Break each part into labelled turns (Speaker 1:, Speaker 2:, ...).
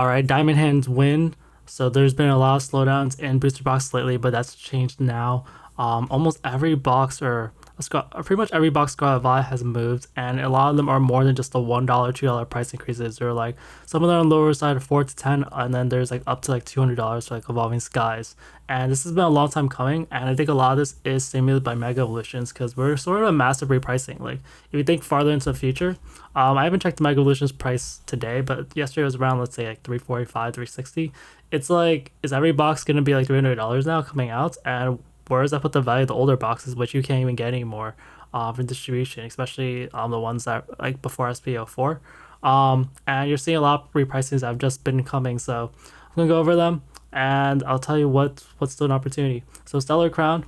Speaker 1: All right, Diamond Hands win. So there's been a lot of slowdowns in booster box lately, but that's changed now. Almost every box or pretty much every box Scarlet Vi has moved, and a lot of them are more than just the $1, $2 price increases. They're like some of them are on the lower side of 4 to 10, and then there's like up to like $200 for like Evolving Skies. And this has been a long time coming, and I think a lot of this is stimulated by Mega Evolutions because we're sort of a massive repricing. Like if you think farther into the future, I haven't checked the Mega Evolutions price today, but yesterday was around, let's say, like 345, 360. It's like, is every box gonna be like $300 now coming out? And where does that put the value of the older boxes, which you can't even get anymore from distribution, especially the ones that like before SP04. And you're seeing a lot of repricings that have just been coming. So I'm gonna go over them and I'll tell you what's still an opportunity. So Stellar Crown,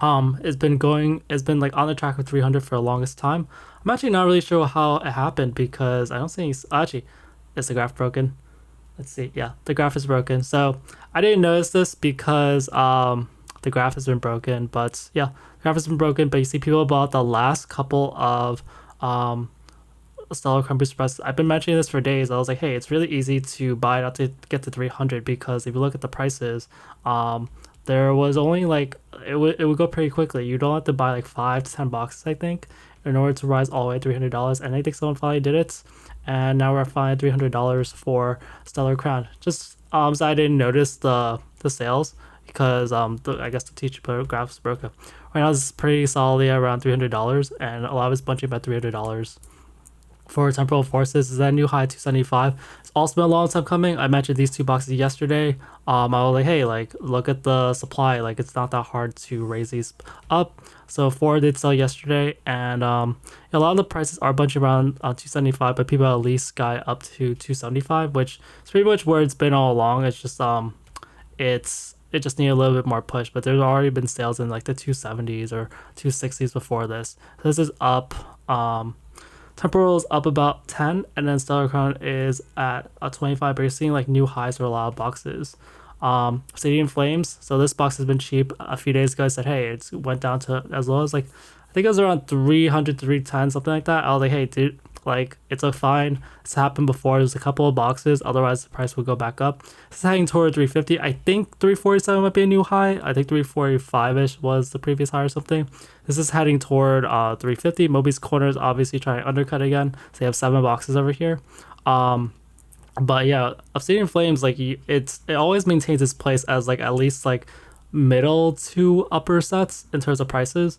Speaker 1: it's been like on the track of 300 for the longest time. I'm actually not really sure how it happened because I don't see any, actually, is the graph broken? Let's see. Yeah, the graph is broken. So I didn't notice this because the graph has been broken, but yeah, the graph has been broken. But you see people bought the last couple of Stellar Crown booster prices. I've been mentioning this for days. I was like, hey, it's really easy to buy it out to get to 300 because if you look at the prices, there was only like it would go pretty quickly. You don't have to buy like 5 to 10 boxes, I think, in order to rise all the way to $300. And I think someone finally did it, and now we're finally at $300 for Stellar Crown. Just so I didn't notice the sales because I guess the teacher graph is broken. Right now it's pretty solidly around $300, and a lot of it's bunching about $300 for Temporal Forces. Is that new high 275? It's also been a long time coming. I mentioned these two boxes yesterday. I was like, hey, like look at the supply. Like it's not that hard to raise these up. So four did sell yesterday, and a lot of the prices are bunching around 275, but people at least got up to 275, which is pretty much where it's been all along. It's just it just needed a little bit more push, but there's already been sales in like the 270s or 260s before this. So this is up. Temporal is up about 10, and then Stellar Crown is at a 25, but you're seeing like new highs for a lot of boxes. Stadium Flames, so this box has been cheap. A few days ago I said, hey, it went down to as low as like, I think it was around 300, 310, something like that. I was like, hey, dude, like it's a fine. It's happened before. There's a couple of boxes, otherwise the price will go back up. It's heading toward 350. I think 347 might be a new high. I think 345-ish was the previous high or something. This is heading toward 350. Moby's Corner is obviously trying to undercut again. So they have 7 boxes over here. But yeah, Obsidian Flames, like it always maintains its place as like at least like middle to upper sets in terms of prices.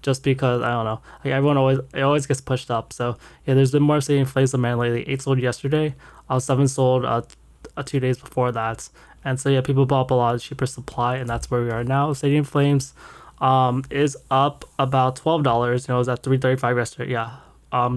Speaker 1: Just because I don't know, like everyone always it always gets pushed up. So yeah, there's been more Obsidian Flames than man lately. 8 sold yesterday. 7 sold 2 days before that. And so yeah, people bought up a lot of cheaper supply, and that's where we are now. Stadium Flames is up about $12. You know, it was at 335 yesterday. Yeah.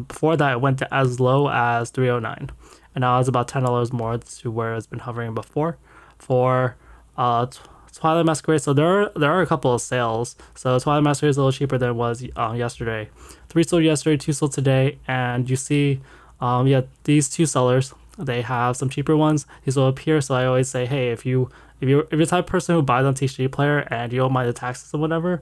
Speaker 1: Before that it went to as low as 309, and now it's about $10 more to where it's been hovering before. For Twilight Masquerade, so there are a couple of sales. So Twilight Masquerade is a little cheaper than it was yesterday. 3 sold yesterday, 2 sold today, and you see, yeah, these two sellers, they have some cheaper ones. These will appear. So I always say, hey, if you're the type of person who buys on TCG Player and you don't mind the taxes or whatever,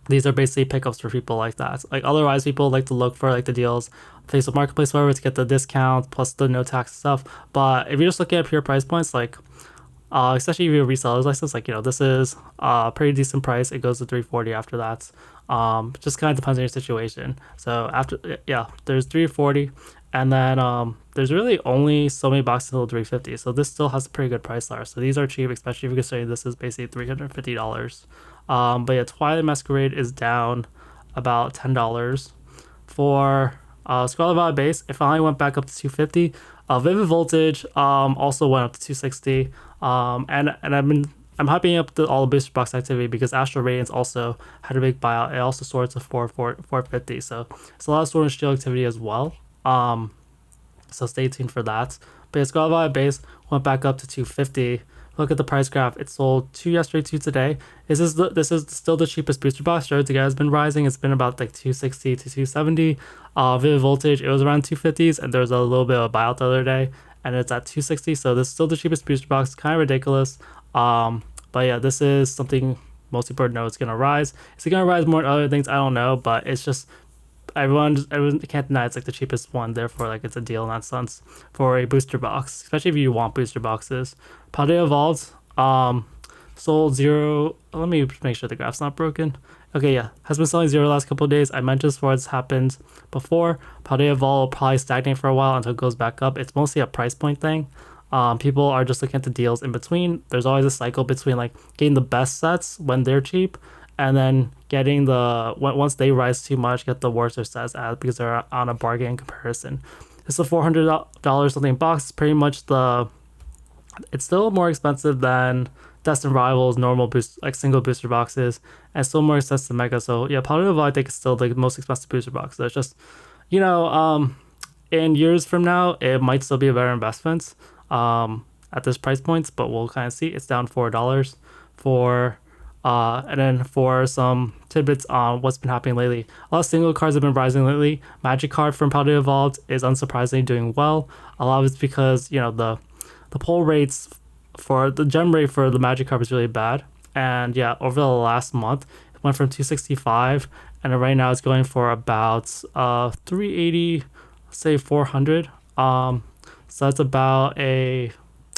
Speaker 1: these are basically pickups for people like that. Like otherwise, people like to look for like the deals, Facebook Marketplace, whatever, to get the discount plus the no tax stuff. But if you're just looking at pure price points, like especially if you're a reseller's license, like this is a pretty decent price. It goes to 340 after that. Just kind of depends on your situation. So after, yeah, there's 340, and then there's really only so many boxes until 350. So this still has a pretty good price there. So these are cheap, especially if you consider this is basically $350. But yeah, Twilight Masquerade is down about $10 for Scarlet Violet base. It finally went back up to 250. Vivid Voltage also went up to 260. And I'm hyping up all the booster box activity because Astral Radiance also had a big buyout. It also soared to 450. So it's a lot of Sword and Shield activity as well. So stay tuned for that. But yeah, Scarlet Violet base went back up to 250. Look at the price graph. It sold 2 yesterday, 2 today. This is still the cheapest booster box. Sure, the guy has been rising. It's been about like 260 to 270. Vivid Voltage, it was around 250s, and there was a little bit of a buyout the other day, and it's at 260. So this is still the cheapest booster box. Kind of ridiculous. But yeah, this is something most people know it's gonna rise. Is it gonna rise more than other things? I don't know, but it's just everyone can't deny it's like the cheapest one. Therefore, like it's a deal in that sense for a booster box, especially if you want booster boxes. Paldea Evolved sold zero. Let me make sure the graph's not broken. Okay, yeah, has been selling zero the last couple of days. I mentioned this before, it's happened before. Paldea Evolve will probably stagnate for a while until it goes back up. It's mostly a price point thing. People are just looking at the deals in between. There's always a cycle between like getting the best sets when they're cheap, and then getting once they rise too much, get the worse sets at because they're on a bargain comparison. It's a $400 something box. It's pretty much it's still more expensive than Destined Rivals normal boost like single booster boxes, and still more expensive than Mega. So yeah, Paldea I think is still the most expensive booster box. So it's just you know in years from now it might still be a better investment at this price points, but we'll kind of see. It's down $4 for and then for some tidbits on what's been happening lately, a lot of single cards have been rising lately. Magic card from Paldea Evolved is unsurprisingly doing well. A lot of it's because the pull rates for the gem rate for the Magic card was really bad, and yeah, over the last month it went from 265, and then right now it's going for about 380, say 400. So that's about a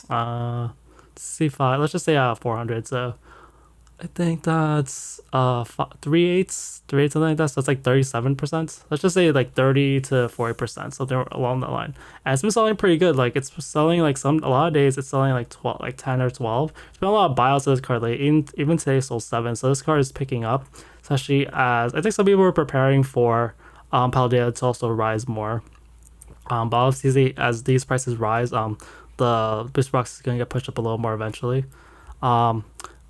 Speaker 1: C5. Let's just say 400. So I think that's 3/8, something like that. So it's like 37%. Let's just say like 30 to 40%, something along that line. And it's been selling pretty good. Like it's selling like a lot of days it's selling like 12, like 10 or 12. There's been a lot of buyouts of this card lately. Even today it sold 7. So this card is picking up, especially as I think some people were preparing for Paldea to also rise more. But obviously as these prices rise, the booster box is gonna get pushed up a little more eventually. Um,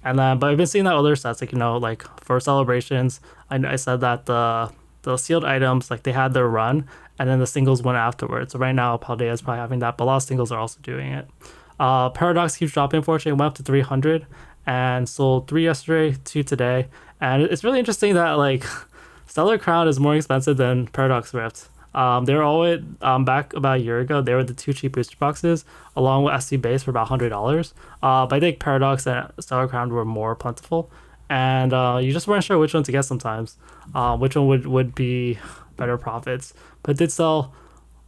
Speaker 1: and then, but I've been seeing that other sets, like like for celebrations, I said that the sealed items, like they had their run, and then the singles went afterwards. So right now, Paldea is probably having that, but a lot of singles are also doing it. Paradox keeps dropping. Unfortunately, it went up to 300 and sold 3 yesterday, 2 today, and it's really interesting that like Stellar Crown is more expensive than Paradox Rift. They were always back about a year ago. They were the 2 cheap booster boxes, along with SC base for about $100. But I think Paradox and Stellar Crown were more plentiful, and you just weren't sure which one to get sometimes. Which one would be better profits? But it did sell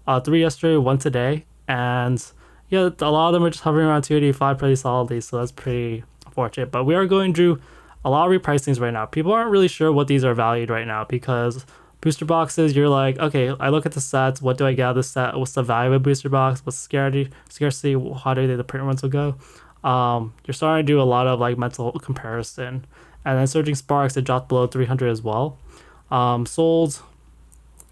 Speaker 1: 3 yesterday, 1 today, and yeah, a lot of them are just hovering around 285 pretty solidly. So that's pretty unfortunate. But we are going through a lot of repricings right now. People aren't really sure what these are valued right now because booster boxes, you're like, okay, I look at the sets. What do I get out of the set? What's the value of a booster box? What's the scarcity? How do the print runs will go? You're starting to do a lot of like mental comparison. And then Surging Sparks, it dropped below 300 as well. Sold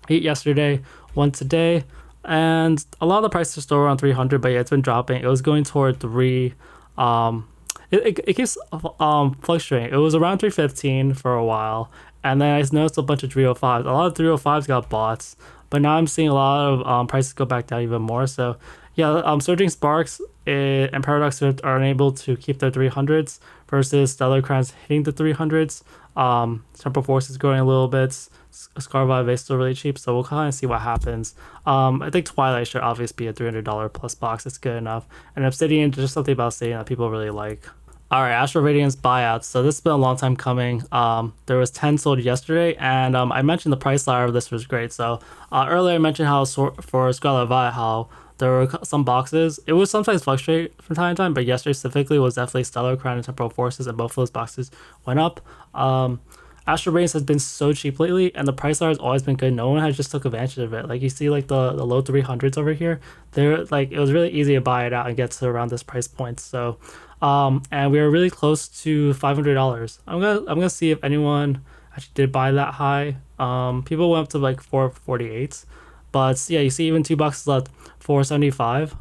Speaker 1: 8 yesterday, 1 today. And a lot of the prices are still around 300, but yeah, it's been dropping. It was going toward 3. It keeps fluctuating. It was around 315 for a while, and then I noticed a bunch of 305s. A lot of 305s got bought, but now I'm seeing a lot of prices go back down even more. So yeah, Surging Sparks and Paradox Rift are unable to keep their 300s versus Stellar Crowns hitting the 300s. Temporal Force is growing a little bit. Scarlet is still really cheap, so we'll kind of see what happens. I think Twilight should obviously be a $300 plus box. It's good enough. And Obsidian, just something about Obsidian that people really like. All right, Astral Radiance buyouts. So this has been a long time coming. There was 10 sold yesterday, and I mentioned the price ladder of this was great. So earlier I mentioned how for Scarlet how there were some boxes. It would sometimes fluctuate from time to time, but yesterday specifically was definitely Stellar Crown and Temporal Forces, and both of those boxes went up. Astral Radiance has been so cheap lately, and the price ladder has always been good. No one has just took advantage of it. Like you see, like the low 300s over here. They're like it was really easy to buy it out and get to around this price point. So, and we are really close to $500. I'm gonna see if anyone actually did buy that high. People went up to like 448, but yeah, you see even 2 boxes left, 475.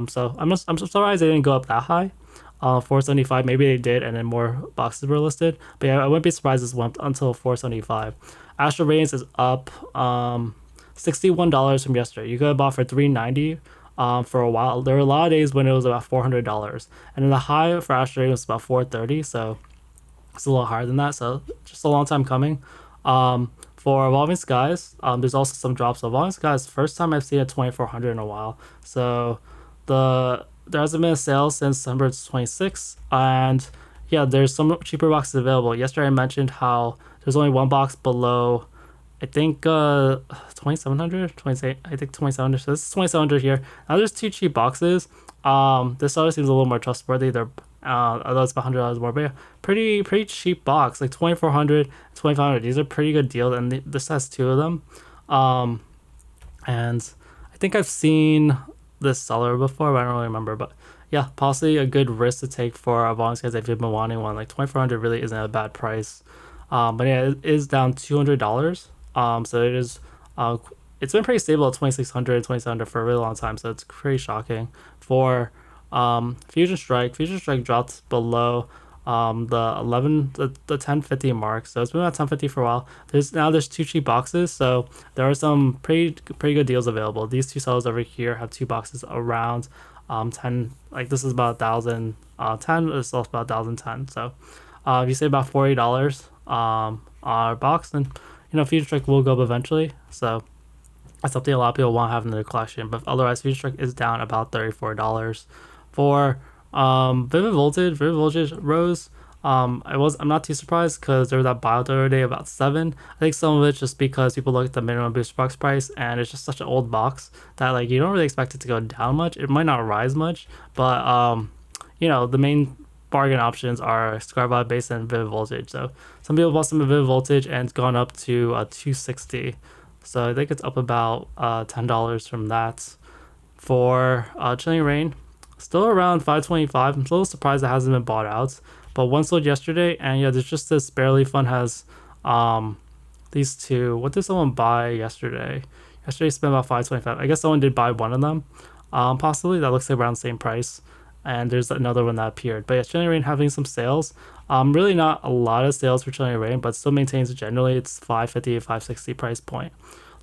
Speaker 1: So I'm surprised they didn't go up that high. 475, maybe they did, and then more boxes were listed. But yeah, I wouldn't be surprised this went until 475. Astral Radiance is up $61 from yesterday. You could have bought for $390 for a while. There were a lot of days when it was about $400, and then the high for Astral Radiance was about 430. So it's a little higher than that. So just a long time coming. For Evolving Skies, there's also some drops. Evolving Skies, first time I've seen a 2400 in a while. So there hasn't been a sale since December 26th, and yeah, there's some cheaper boxes available. Yesterday I mentioned how there's only one box below I think 2700, 28. I think 2700. So this is 2700 here. Now there's two cheap boxes. This always seems a little more trustworthy. They're although it's about $100 more, but yeah, pretty cheap box, like 2400, 2500. These are pretty good deals, and this has two of them. Um, and I think I've seen this seller before, but I don't really remember. But yeah, possibly a good risk to take for a volume guys if you've been wanting one. Like 2400 really isn't a bad price. But yeah, it is down $200. So it is. It's been pretty stable at 2600, 2700 for a really long time. So it's pretty shocking for Fusion Strike. Fusion Strike dropped below the 1050 mark. So it's been at 1050 for a while. There's two cheap boxes, so there are some pretty good deals available. These two sellers over here have two boxes around 10, like this is about 1000 10, it's also about 1010. So if you say about $40 our box, then Fusion Strike will go up eventually. So that's something a lot of people want to have in their collection. But otherwise, Fusion Strike is down about $34 for Vivid Voltage. Vivid Voltage rose. I'm not too surprised because there was that buyout the other day about 7. I think some of it's just because people look at the minimum booster box price and it's just such an old box that like you don't really expect it to go down much. It might not rise much, but the main bargain options are Scarlet base and Vivid Voltage. So some people bought some Vivid Voltage and it's gone up to 260. So I think it's up about $10 from that. For Chilling Rain, still around 525. I'm a little surprised it hasn't been bought out. But one sold yesterday, and yeah, there's just this Barely Fun has these two. What did someone buy yesterday? Yesterday spent about 525. I guess someone did buy one of them. Possibly that looks like around the same price. And there's another one that appeared. But yeah, Chilling Rain having some sales. Really not a lot of sales for Chilling Rain, but still maintains generally its 550 to 560 price point.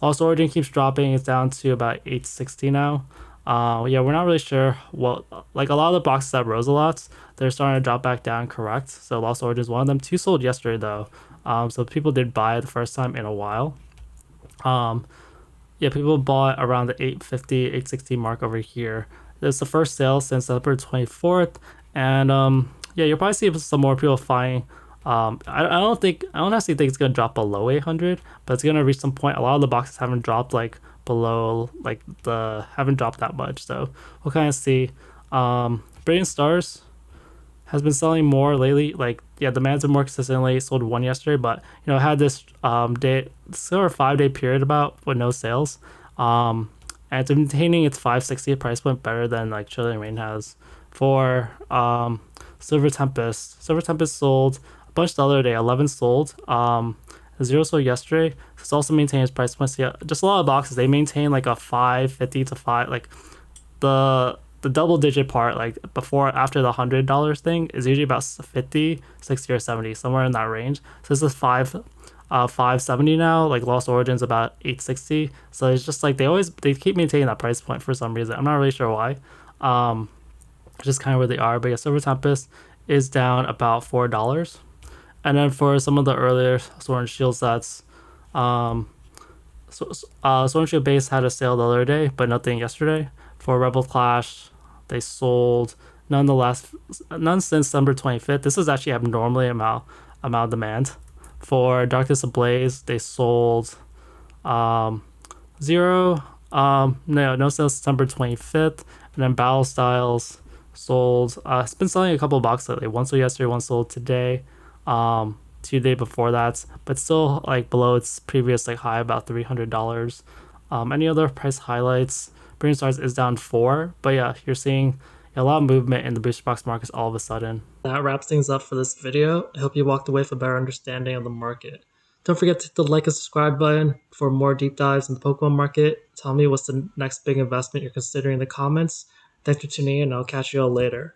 Speaker 1: Lost Origin keeps dropping. It's down to about 860 now. Yeah, we're not really sure what, like a lot of the boxes that rose a lot, they're starting to drop back down, correct? So Lost Origin is one of them. Two sold yesterday though. So people did buy it the first time in a while. Yeah, people bought around the 850, 860 mark over here. It's the first sale since September 24th. And yeah, you'll probably see some more people finding. I don't actually think it's gonna drop below 800, but it's gonna reach some point. A lot of the boxes haven't dropped like below haven't dropped that much, so we'll kind of see. Brilliant Stars has been selling more lately. Like yeah, demand's been more consistently. It sold one yesterday, but it had this day, sort of 5-day period about with no sales. And it's maintaining its 560 price point better than like Chilling Rain has. For Silver Tempest. Silver Tempest sold a bunch the other day. 11 sold. Zero sold yesterday. It's also maintained its price points. Yeah, just a lot of boxes. They maintain like a 550 to 5, like the double digit part, like before after the $100 thing is usually about 50, 60 or 70, somewhere in that range. So this is 570 now. Like Lost Origins about 860. So it's just like they keep maintaining that price point for some reason. I'm not really sure why. Just kind of where they are. But yeah, Silver Tempest is down about $4. And then for some of the earlier Sword and Shield sets, Sword and Shield base had a sale the other day, but nothing yesterday. For Rebel Clash, they sold none since December 25th. This is actually abnormally amount of demand. For Darkness Ablaze, they sold 0. No sales September 25th. And then Battle Styles sold. It's been selling a couple of boxes lately. One sold yesterday, one sold today. 2 days before that, but still like below its previous like high, about $300. Any other price highlights? Brilliant Stars is down 4, but yeah, you're seeing a lot of movement in the booster box markets all of a sudden. That wraps things up for this video. I hope you walked away with a better understanding of the market. Don't forget to hit the like and subscribe button for more deep dives in the Pokemon market. Tell me what's the next big investment you're considering in the comments. Thanks for tuning in, and I'll catch you all later.